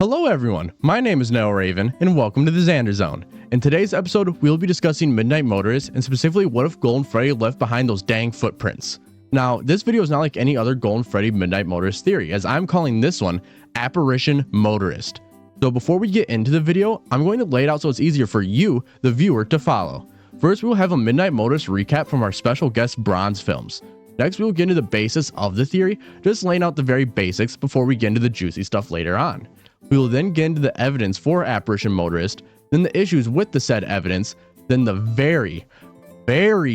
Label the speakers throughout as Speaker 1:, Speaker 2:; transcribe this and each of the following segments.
Speaker 1: Hello everyone, my name is Noah Raven, and welcome to the Xander Zone. In today's episode, we'll be discussing Midnight Motorist, and specifically what if Golden Freddy left behind those dang footprints. Now, this video is not like any other Golden Freddy Midnight Motorist theory, as I'm calling this one Apparition Motorist. So before we get into the video, I'm going to lay it out so it's easier for you, the viewer, to follow. First, we will have a Midnight Motorist recap from our special guest Bronze Films. Next, we will get into the basis of the theory, just laying out the very basics before we get into the juicy stuff later on. We will then get into the evidence for Apparition Motorist, then the issues with the said evidence, then the very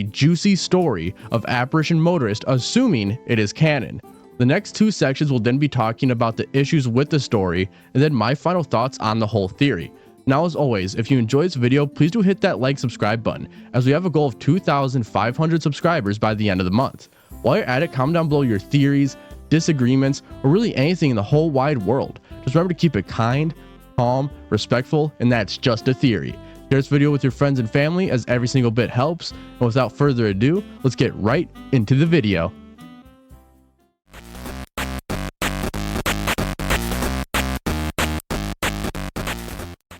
Speaker 1: juicy story of Apparition Motorist, assuming it is canon. The next two sections will then be talking about the issues with the story, and then my final thoughts on the whole theory. Now, as always, if you enjoyed this video, please do hit that like, subscribe button, as we have a goal of 2,500 subscribers by the end of the month. While you're at it, comment down below your theories, disagreements, or really anything in the whole wide world. Just remember to keep it kind, calm, respectful, and that's just a theory. Share this video with your friends and family, as every single bit helps. And without further ado, let's get right into the video.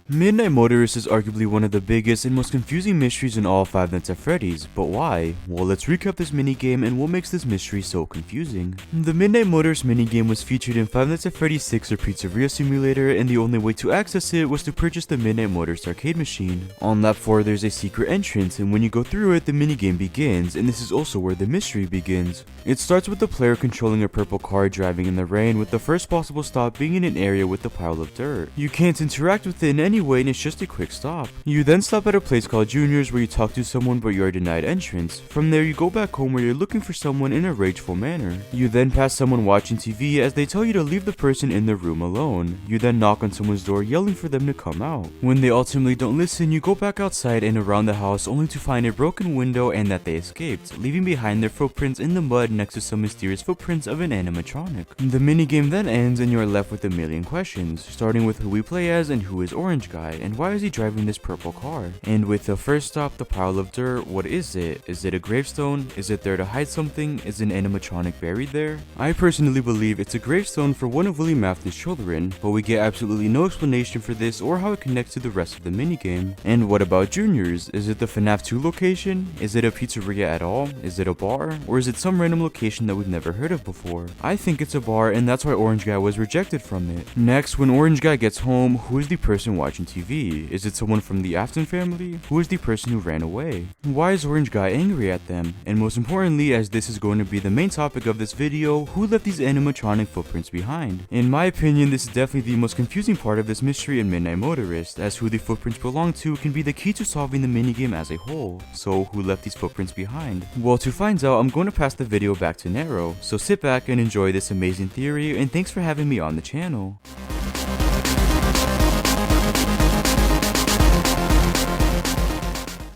Speaker 2: Midnight Motorist is arguably one of the biggest and most confusing mysteries in all Five Nights at Freddy's, but why? Well, let's recap this minigame and what makes this mystery so confusing. The Midnight Motorist minigame was featured in Five Nights at Freddy's 6 or Pizzeria Simulator, and the only way to access it was to purchase the Midnight Motorist arcade machine. On lap 4 there's a secret entrance, and when you go through it the minigame begins, and this is also where the mystery begins. It starts with the player controlling a purple car driving in the rain, with the first possible stop being in an area with a pile of dirt. You can't interact with it in any way, and it's just a quick stop. You then stop at a place called Junior's where you talk to someone but you are denied entrance. From there you go back home where you're looking for someone in a rageful manner. You then pass someone watching TV as they tell you to leave the person in the room alone. You then knock on someone's door yelling for them to come out. When they ultimately don't listen, you go back outside and around the house only to find a broken window and that they escaped, leaving behind their footprints in the mud next to some mysterious footprints of an animatronic. The minigame then ends and you are left with a million questions, starting with who we play as and who is Orange Guy, and why is he driving this purple car? And with the first stop, the pile of dirt, what is it? Is it a gravestone? Is it there to hide something? Is an animatronic buried there? I personally believe it's a gravestone for one of Willie Mathis' children, but we get absolutely no explanation for this or how it connects to the rest of the minigame. And what about Junior's? Is it the FNAF 2 location? Is it a pizzeria at all? Is it a bar? Or is it some random location that we've never heard of before? I think it's a bar, and that's why Orange Guy was rejected from it. Next, when Orange Guy gets home, who is the person watching TV? Is it someone from the Afton family? Who is the person who ran away? Why is Orange Guy angry at them? And most importantly, as this is going to be the main topic of this video, who left these animatronic footprints behind? In my opinion, this is definitely the most confusing part of this mystery in Midnight Motorist, as who the footprints belong to can be the key to solving the minigame as a whole. So who left these footprints behind? Well, to find out, I'm going to pass the video back to Nero, so sit back and enjoy this amazing theory, and thanks for having me on the channel.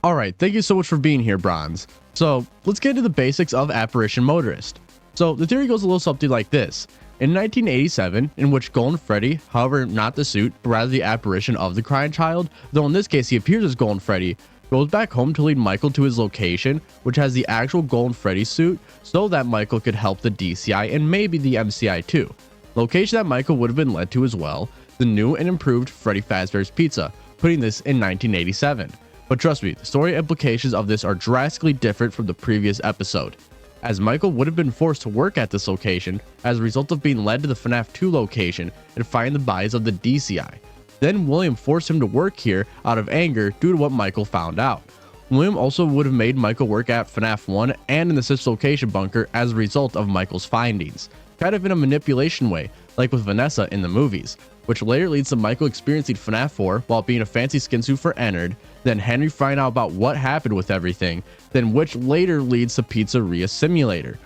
Speaker 1: Alright, thank you so much for being here, Bronze. So, let's get into the basics of Apparition Motorist. So, the theory goes a little something like this. In 1987, in which Golden Freddy, however not the suit, but rather the apparition of the crying child, though in this case he appears as Golden Freddy, goes back home to lead Michael to his location, which has the actual Golden Freddy suit, so that Michael could help the DCI and maybe the MCI too. Location that Michael would have been led to as well, the new and improved Freddy Fazbear's Pizza, putting this in 1987. But trust me, the story implications of this are drastically different from the previous episode, as Michael would have been forced to work at this location as a result of being led to the FNAF 2 location and find the bodies of the DCI. Then William forced him to work here out of anger due to what Michael found out. William also would have made Michael work at FNAF 1 and in the 6th location bunker as a result of Michael's findings, kind of in a manipulation way, like with Vanessa in the movies, which later leads to Michael experiencing FNAF 4 while being a fancy skin suit for Ennard, then Henry finding out about what happened with everything, then which later leads to Pizzeria Simulator.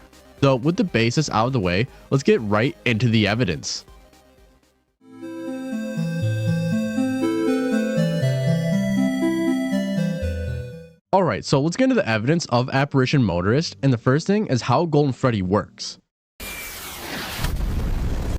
Speaker 1: So with the basis out of the way, let's get right into the evidence. Alright, so let's get into the evidence of Apparition Motorist, and the first thing is how Golden Freddy works.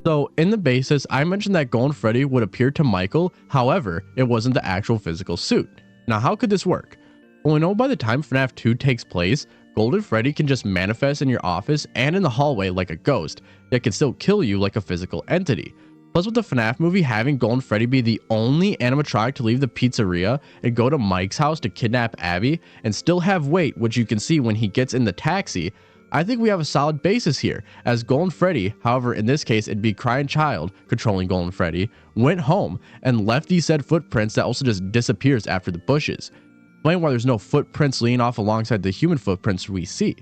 Speaker 1: So in the basis, I mentioned that Golden Freddy would appear to Michael, however, it wasn't the actual physical suit. Now how could this work? Well, we know by the time FNAF 2 takes place, Golden Freddy can just manifest in your office and in the hallway like a ghost, yet can still kill you like a physical entity. Plus, with the FNAF movie having Golden Freddy be the only animatronic to leave the pizzeria and go to Mike's house to kidnap Abby and still have weight, which you can see when he gets in the taxi, I think we have a solid basis here, as Golden Freddy, however in this case it'd be Crying Child controlling Golden Freddy, went home and left these said footprints that also just disappears after the bushes. Explain why there's no footprints leaning off alongside the human footprints we see.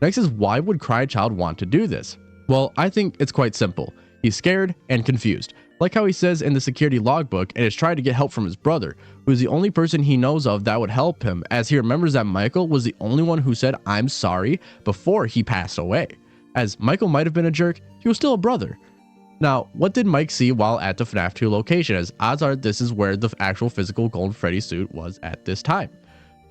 Speaker 1: Next is, why would Crying Child want to do this? Well, I think it's quite simple. He's scared and confused, like how he says in the security logbook, and is trying to get help from his brother, who is the only person he knows of that would help him, as he remembers that Michael was the only one who said "I'm sorry" before he passed away. As Michael might have been a jerk, he was still a brother. Now, what did Mike see while at the FNAF 2 location, as odds are this is where the actual physical Golden Freddy suit was at this time?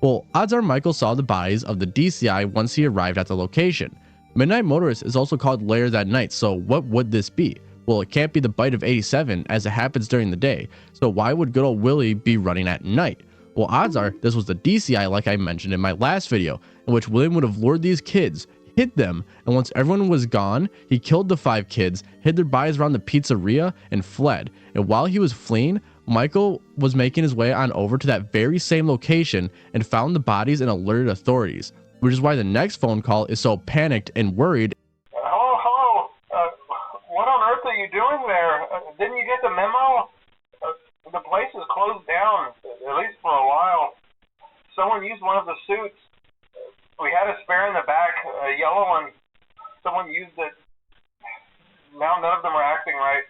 Speaker 1: Well, odds are Michael saw the bodies of the DCI once he arrived at the location. Midnight Motorist is also called later that night, so what would this be? Well, it can't be the bite of 87 as it happens during the day, so why would good old Willie be running at night? Well, odds are this was the DCI like I mentioned in my last video, in which William would have lured these kids, hid them, and once everyone was gone, he killed the 5 kids, hid their bodies around the pizzeria, and fled. And while he was fleeing, Michael was making his way on over to that very same location and found the bodies and alerted authorities, which is why the next phone call is so panicked and worried.
Speaker 3: Hello. What on earth are you doing there? Didn't you get the memo? The place is closed down, at least for a while. Someone used one of the suits. We had a spare in the back, a yellow one. Someone used it. Now none of them are acting right.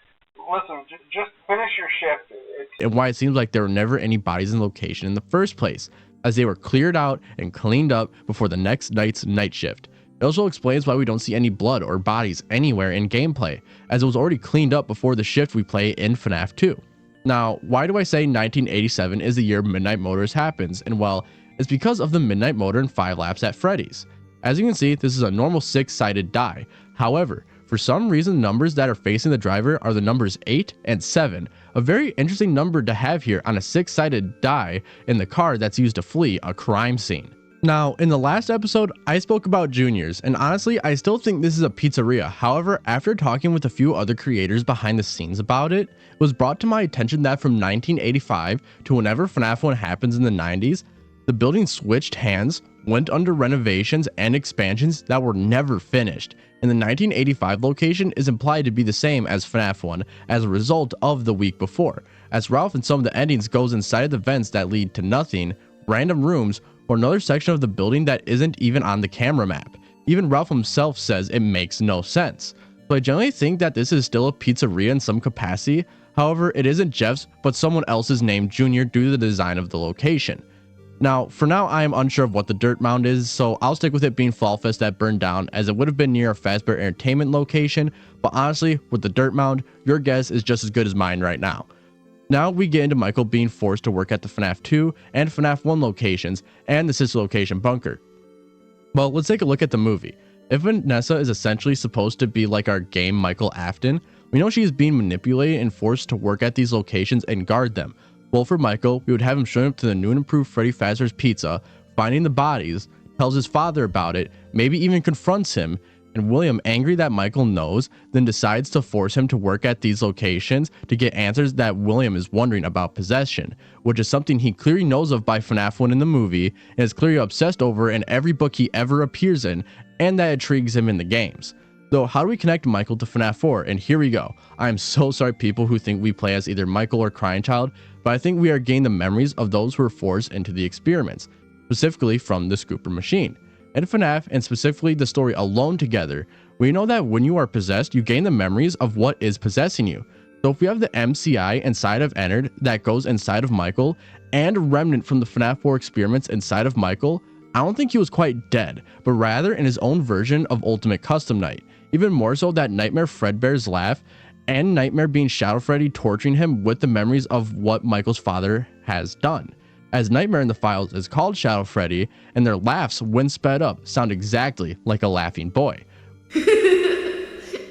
Speaker 3: Listen, just finish your shift.
Speaker 1: And why it seems like there were never any bodies in the location in the first place, as they were cleared out and cleaned up before the next night's night shift. It also explains why we don't see any blood or bodies anywhere in gameplay, as it was already cleaned up before the shift we play in FNAF 2. Now, why do I say 1987 is the year Midnight Motorist happens? And well, it's because of the Midnight Motor and 5 laps at Freddy's. As you can see, this is a normal 6-sided die. However, for some reason, numbers that are facing the driver are the numbers 8 and 7, a very interesting number to have here on a 6-sided die in the car that's used to flee a crime scene. Now, in the last episode, I spoke about Juniors, and honestly, I still think this is a pizzeria. However, after talking with a few other creators behind the scenes about it, it was brought to my attention that from 1985 to whenever FNAF 1 happens in the 90s, the building switched hands, went under renovations and expansions that were never finished, and the 1985 location is implied to be the same as FNAF 1 as a result of the week before, as Ralph in some of the endings goes inside the vents that lead to nothing, random rooms, or another section of the building that isn't even on the camera map. Even Ralph himself says it makes no sense. So I generally think that this is still a pizzeria in some capacity. However, it isn't Jeff's, but someone else's named Junior due to the design of the location. Now, for now, I am unsure of what the dirt mound is, so I'll stick with it being Fall Fest that burned down, as it would have been near a Fazbear Entertainment location, but honestly, with the dirt mound, your guess is just as good as mine right now. Now we get into Michael being forced to work at the FNAF 2 and FNAF 1 locations and the sister location bunker. Well, let's take a look at the movie. If Vanessa is essentially supposed to be like our game Michael Afton, we know she is being manipulated and forced to work at these locations and guard them. Well, for Michael, we would have him showing up to the new and improved Freddy Fazbear's Pizza, finding the bodies, tells his father about it, maybe even confronts him, and William, angry that Michael knows, then decides to force him to work at these locations to get answers that William is wondering about possession, which is something he clearly knows of by FNAF 1 in the movie and is clearly obsessed over in every book he ever appears in, and that intrigues him in the games. So how do we connect Michael to FNAF 4? And here we go. I am so sorry people who think we play as either Michael or Crying Child, but I think we are gaining the memories of those who were forced into the experiments, specifically from the Scooper machine. In FNAF, and specifically the story Alone Together, we know that when you are possessed, you gain the memories of what is possessing you. So if we have the MCI inside of Ennard that goes inside of Michael, and a remnant from the FNAF 4 experiments inside of Michael, I don't think he was quite dead, but rather in his own version of Ultimate Custom Night. Even more so that Nightmare Fredbear's laugh, and Nightmare being Shadow Freddy torturing him with the memories of what Michael's father has done. As Nightmare in the files is called Shadow Freddy, and their laughs, when sped up, sound exactly like a laughing boy.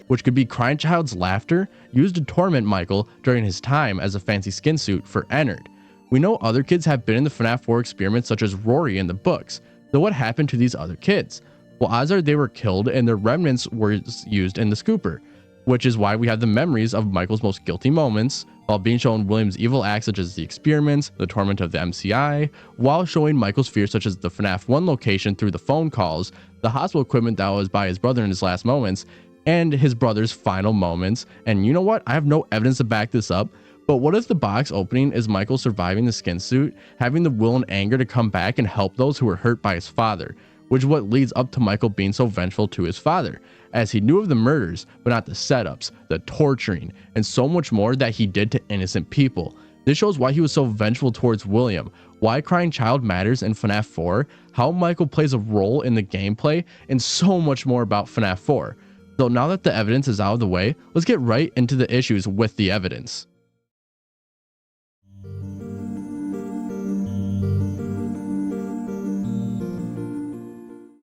Speaker 1: Which could be Crying Child's laughter used to torment Michael during his time as a fancy skin suit for Ennard. We know other kids have been in the FNAF 4 experiments, such as Rory in the books. So what happened to these other kids? Well, odds are they were killed and their remnants were used in the Scooper. which is why we have the memories of Michael's most guilty moments, while being shown William's evil acts such as the experiments, the torment of the MCI, while showing Michael's fears such as the FNAF 1 location through the phone calls, the hospital equipment that was by his brother in his last moments, and his brother's final moments. And you know what? I have no evidence to back this up, but what if the box opening is Michael surviving the skin suit, having the will and anger to come back and help those who were hurt by his father, which is what leads up to Michael being so vengeful to his father, as he knew of the murders, but not the setups, the torturing, and so much more that he did to innocent people. This shows why he was so vengeful towards William, why Crying Child matters in FNAF 4, how Michael plays a role in the gameplay, and so much more about FNAF 4. So now that the evidence is out of the way, let's get right into the issues with the evidence.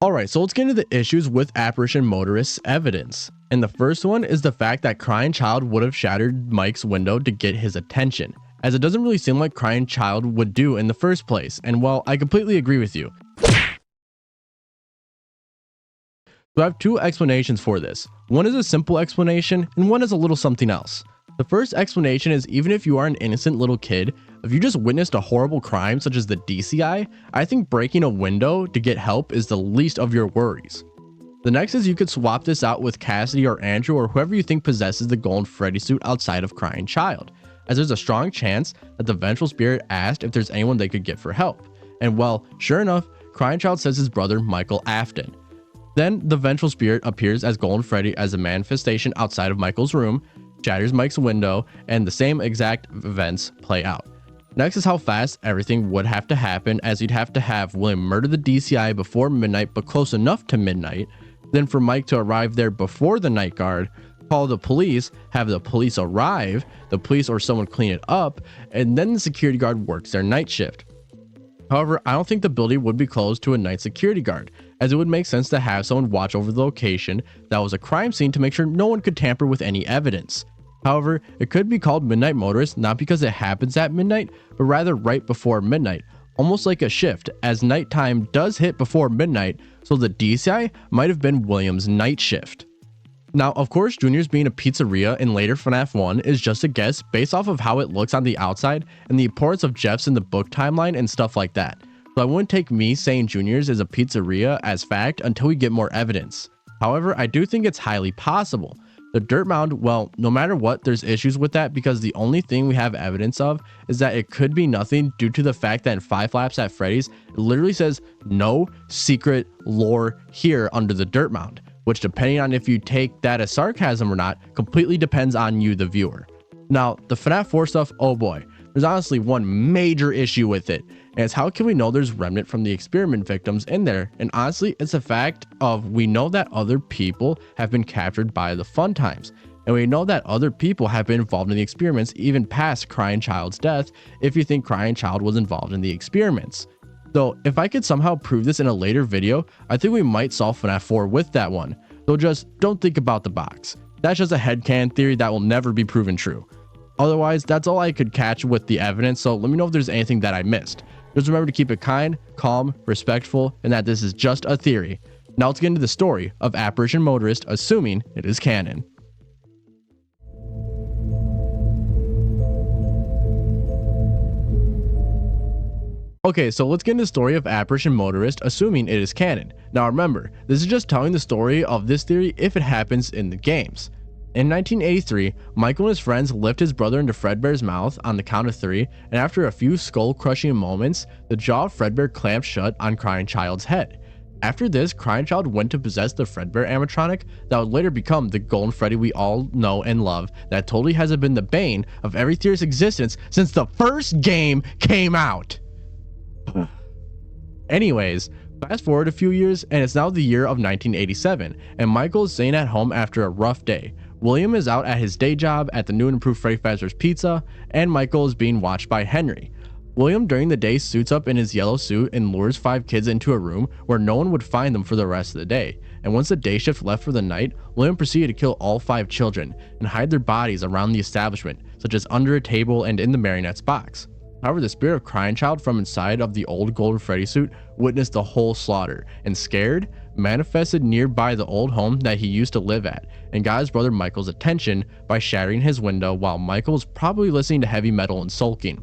Speaker 1: Alright, so let's get into the issues with Apparition Motorist's evidence. And the first one is the fact that Crying Child would have shattered Mike's window to get his attention, as it doesn't really seem like Crying Child would do in the first place, and well, I completely agree with you. So I have two explanations for this. One is a simple explanation, and one is a little something else. The first explanation is, even if you are an innocent little kid, if you just witnessed a horrible crime such as the DCI, I think breaking a window to get help is the least of your worries. The next is you could swap this out with Cassidy or Andrew or whoever you think possesses the Golden Freddy suit outside of Crying Child, as there's a strong chance that the vengeful spirit asked if there's anyone they could get for help. And well, sure enough, Crying Child says his brother Michael Afton. Then the vengeful spirit appears as Golden Freddy as a manifestation outside of Michael's room, shatters Mike's window, and the same exact events play out. Next is how fast everything would have to happen, as you'd have to have William murder the DCI before midnight but close enough to midnight, then for Mike to arrive there before the night guard, call the police, have the police arrive, the police or someone clean it up, and then the security guard works their night shift. However, I don't think the building would be closed to a night security guard, as it would make sense to have someone watch over the location that was a crime scene to make sure no one could tamper with any evidence. However, it could be called Midnight Motorist not because it happens at midnight, but rather right before midnight, almost like a shift, as nighttime does hit before midnight, so the DCI might have been William's night shift. Now, of course, Junior's being a pizzeria in later FNAF 1 is just a guess based off of how it looks on the outside and the importance of Jeff's in the book timeline and stuff like that. So I wouldn't take me saying Junior's is a pizzeria as fact until we get more evidence. However, I do think it's highly possible. The dirt mound, well, no matter what, there's issues with that because the only thing we have evidence of is that it could be nothing due to the fact that in 5 Flaps at Freddy's, it literally says no secret lore here under the dirt mound, which depending on if you take that as sarcasm or not, completely depends on you, the viewer. Now, the FNAF 4 stuff, oh boy, there's honestly one major issue with it, and it's how can we know there's remnant from the experiment victims in there? And honestly, it's a fact of we know that other people have been captured by the fun times, and we know that other people have been involved in the experiments even past Crying Child's death, if you think Crying Child was involved in the experiments. So if I could somehow prove this in a later video, I think we might solve FNAF 4 with that one. So just don't think about the box. That's just a headcanon theory that will never be proven true. Otherwise, that's all I could catch with the evidence, so let me know if there's anything that I missed. Just remember to keep it kind, calm, respectful, and that this is just a theory. Now let's get into the story of Apparition Motorist, assuming it is canon. Okay, so let's get into the story of Apparition Motorist, assuming it is canon. Now remember, this is just telling the story of this theory if it happens in the games. In 1983, Michael and his friends lift his brother into Fredbear's mouth on the count of 3, and after a few skull-crushing moments, the jaw of Fredbear clamped shut on Crying Child's head. After this, Crying Child went to possess the Fredbear animatronic that would later become the Golden Freddy we all know and love that totally has been the bane of every theorist's existence since the first game came out. Anyways, fast forward a few years and it's now the year of 1987, and Michael is staying at home after a rough day. William is out at his day job at the new and improved Freddy Fazbear's Pizza, and Michael is being watched by Henry. William during the day suits up in his yellow suit and lures 5 kids into a room where no one would find them for the rest of the day, and once the day shift left for the night, William proceeded to kill all 5 children and hide their bodies around the establishment, such as under a table and in the marionette's box. However, the spirit of Crying Child from inside of the old Golden Freddy suit witnessed the whole slaughter, and scared, manifested nearby the old home that he used to live at and got his brother Michael's attention by shattering his window while Michael was probably listening to heavy metal and sulking.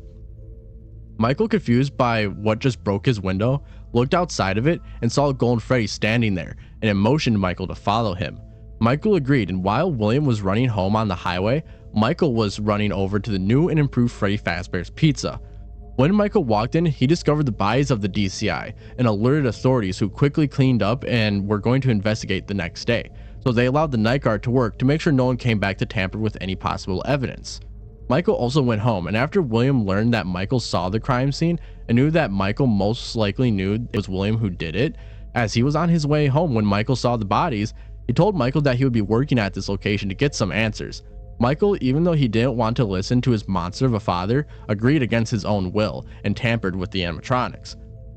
Speaker 1: Michael, confused by what just broke his window, looked outside of it and saw Golden Freddy standing there, and it motioned Michael to follow him. Michael agreed, and while William was running home on the highway, Michael was running over to the new and improved Freddy Fazbear's Pizza. When Michael walked in, he discovered the bodies of the DCI and alerted authorities, who quickly cleaned up and were going to investigate the next day. So they allowed the night guard to work to make sure no one came back to tamper with any possible evidence. Michael also went home, and after William learned that Michael saw the crime scene and knew that Michael most likely knew it was William who did it, as he was on his way home when Michael saw the bodies, he told Michael that he would be working at this location to get some answers. Michael, even though he didn't want to listen to his monster of a father, agreed against his own will and tampered with the animatronics.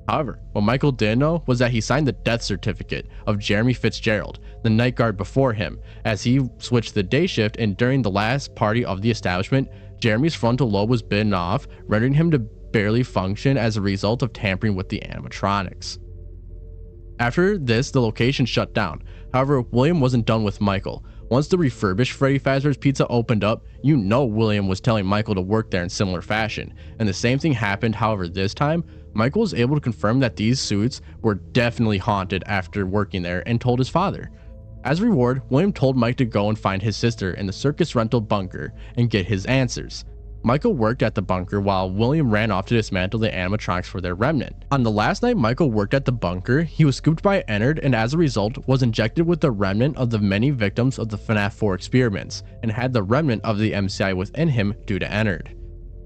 Speaker 1: However, what Michael didn't know was that he signed the death certificate of Jeremy Fitzgerald, the night guard before him, as he switched the day shift, and during the last party of the establishment, Jeremy's frontal lobe was bitten off, rendering him to barely function as a result of tampering with the animatronics. After this, the location shut down. However, William wasn't done with Michael. Once the refurbished Freddy Fazbear's Pizza opened up, you know William was telling Michael to work there in similar fashion, and the same thing happened. However, this time, Michael was able to confirm that these suits were definitely haunted after working there and told his father. As a reward, William told Mike to go and find his sister in the circus rental bunker and get his answers. Michael worked at the bunker while William ran off to dismantle the animatronics for their remnant. On the last night Michael worked at the bunker, he was scooped by Ennard and as a result was injected with the remnant of the many victims of the FNAF 4 experiments and had the remnant of the MCI within him due to Ennard.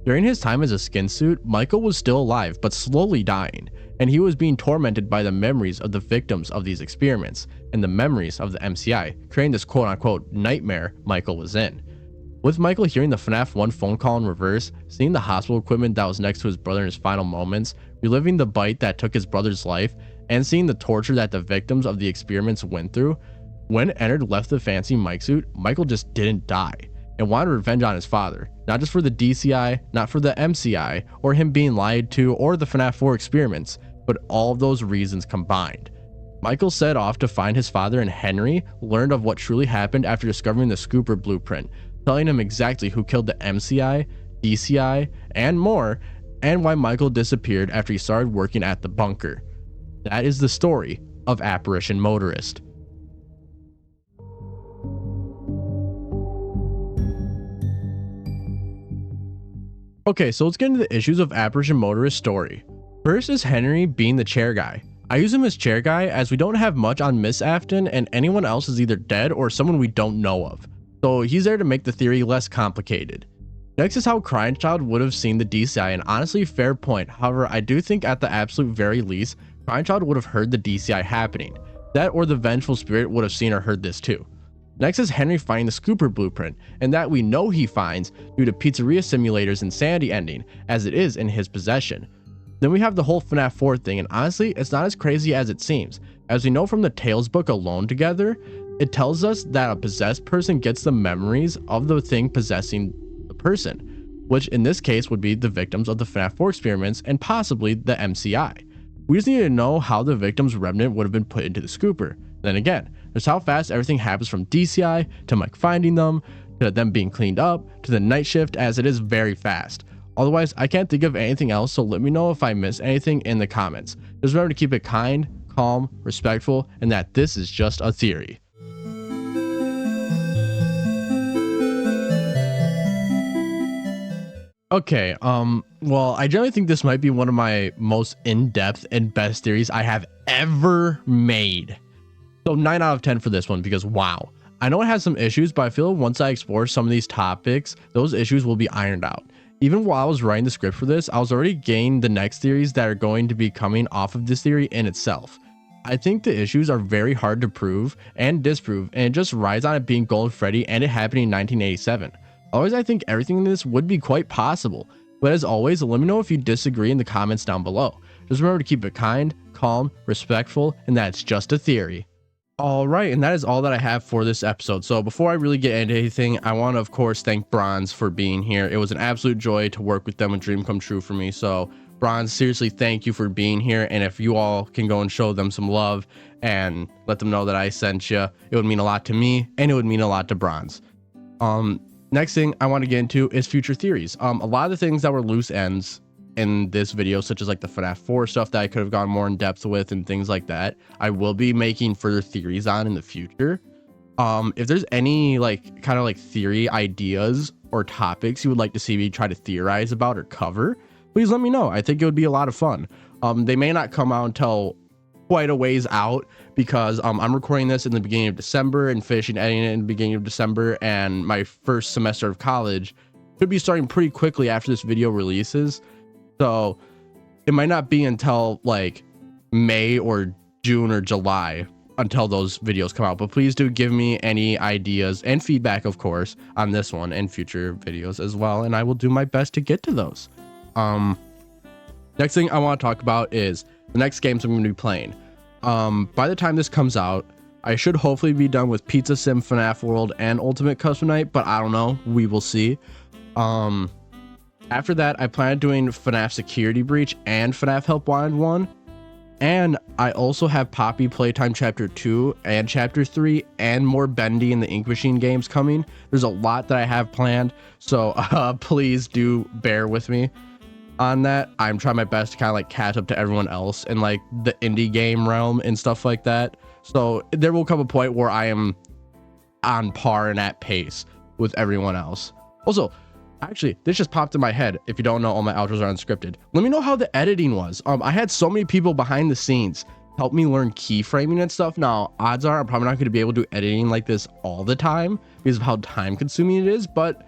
Speaker 1: During his time as a skin suit, Michael was still alive but slowly dying, and he was being tormented by the memories of the victims of these experiments and the memories of the MCI, creating this quote-unquote nightmare Michael was in. With Michael hearing the FNAF 1 phone call in reverse, seeing the hospital equipment that was next to his brother in his final moments, reliving the bite that took his brother's life, and seeing the torture that the victims of the experiments went through, when Ennard left the fancy Mike suit, Michael just didn't die and wanted revenge on his father, not just for the DCI, not for the MCI, or him being lied to, or the FNAF 4 experiments, but all of those reasons combined. Michael set off to find his father, and Henry learned of what truly happened after discovering the Scooper blueprint, telling him exactly who killed the MCI, DCI, and more, and why Michael disappeared after he started working at the bunker. That is the story of Apparition Motorist. Okay, so let's get into the issues of Apparition Motorist's story. First is Henry being the chair guy. I use him as chair guy as we don't have much on Miss Afton, and anyone else is either dead or someone we don't know of. So he's there to make the theory less complicated. Next is how Crying Child would have seen the DCI, and honestly fair point. However, I do think at the absolute very least, Crying Child would have heard the DCI happening. That or the Vengeful Spirit would have seen or heard this too. Next is Henry finding the Scooper blueprint, and that we know he finds due to Pizzeria Simulator's insanity ending, as it is in his possession. Then we have the whole FNAF 4 thing, and honestly, it's not as crazy as it seems. As we know from the Tales book alone together, it tells us that a possessed person gets the memories of the thing possessing the person, which in this case would be the victims of the FNAF 4 experiments and possibly the MCI. We just need to know how the victim's remnant would have been put into the Scooper. Then again, there's how fast everything happens from DCI to Mike finding them, to them being cleaned up, to the night shift, as it is very fast. Otherwise, I can't think of anything else, so let me know if I missed anything in the comments. Just remember to keep it kind, calm, respectful, and that this is just a theory. Okay, well, I generally think this might be one of my most in-depth and best theories I have ever made. So 9 out of 10 for this one, because wow. I know it has some issues, but I feel once I explore some of these topics, those issues will be ironed out. Even while I was writing the script for this, I was already getting the next theories that are going to be coming off of this theory in itself. I think the issues are very hard to prove and disprove, and it just rides on it being Golden Freddy and it happening in 1987. Otherwise, I think everything in this would be quite possible. But as always, let me know if you disagree in the comments down below. Just remember to keep it kind, calm, respectful, and that it's just a theory. Alright, and that is all that I have for this episode. So before I really get into anything, I want to of course thank Bronze for being here. It was an absolute joy to work with them, a dream come true for me. So Bronze, seriously, thank you for being here. And if you all can go and show them some love and let them know that I sent you, it would mean a lot to me and it would mean a lot to Bronze. Next thing I want to get into is future theories. A lot of the things that were loose ends in this video, such as like the FNAF 4 stuff that I could have gone more in depth with and things like that, I will be making further theories on in the future. If there's any like kind of like theory ideas or topics you would like to see me try to theorize about or cover, please let me know. I think it would be a lot of fun. They may not come out until quite a ways out because I'm recording this in the beginning of December and finishing editing it in the beginning of December, and my first semester of college could be starting pretty quickly after this video releases. So it might not be until like May or June or July until those videos come out, but please do give me any ideas and feedback, of course, on this one and future videos as well, and I will do my best to get to those. Next thing I want to talk about is the next games I'm going to be playing. By the time this comes out, I should hopefully be done with Pizza Sim, FNAF World, and Ultimate Custom Night, but I don't know. We will see. After that, I plan on doing FNAF Security Breach and FNAF Help Wanted 1. And I also have Poppy Playtime Chapter 2 and Chapter 3 and more Bendy and the Ink Machine games coming. There's a lot that I have planned, so please do bear with me on that. I'm trying my best to kind of like catch up to everyone else in like the indie game realm and stuff like that. So there will come a point where I am on par and at pace with everyone else. Also, actually, this just popped in my head. If you don't know, all my outros are unscripted. Let me know how the editing was. I had so many people behind the scenes help me learn keyframing and stuff. Now, odds are I'm probably not going to be able to do editing like this all the time because of how time consuming it is, but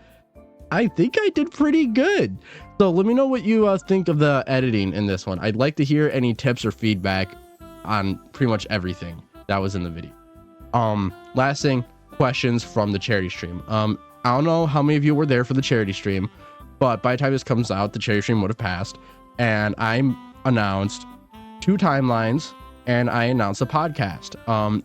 Speaker 1: I think I did pretty good. So let me know what you think of the editing in this one. I'd like to hear any tips or feedback on pretty much everything that was in the video. Last thing, questions from the charity stream. I don't know how many of you were there for the charity stream, but by the time this comes out, the charity stream would have passed, and I announced 2 timelines and I announced a podcast.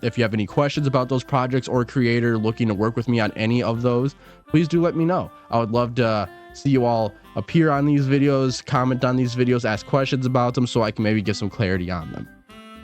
Speaker 1: If you have any questions about those projects or a creator looking to work with me on any of those, please do let me know. I would love to see you all appear on these videos, comment on these videos, ask questions about them so I can maybe give some clarity on them.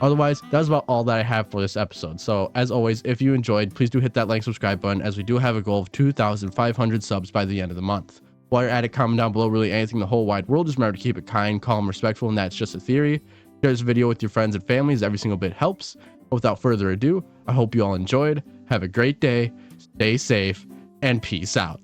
Speaker 1: Otherwise, that's about all that I have for this episode. So as always, if you enjoyed, please do hit that like, subscribe button, as we do have a goal of 2,500 subs by the end of the month. While you're at it, comment down below really anything in the whole wide world. Just remember to keep it kind, calm, respectful, and that's just a theory. Share this video with your friends and families. Every single bit helps. Without further ado, I hope you all enjoyed. Have a great day, stay safe, and peace out.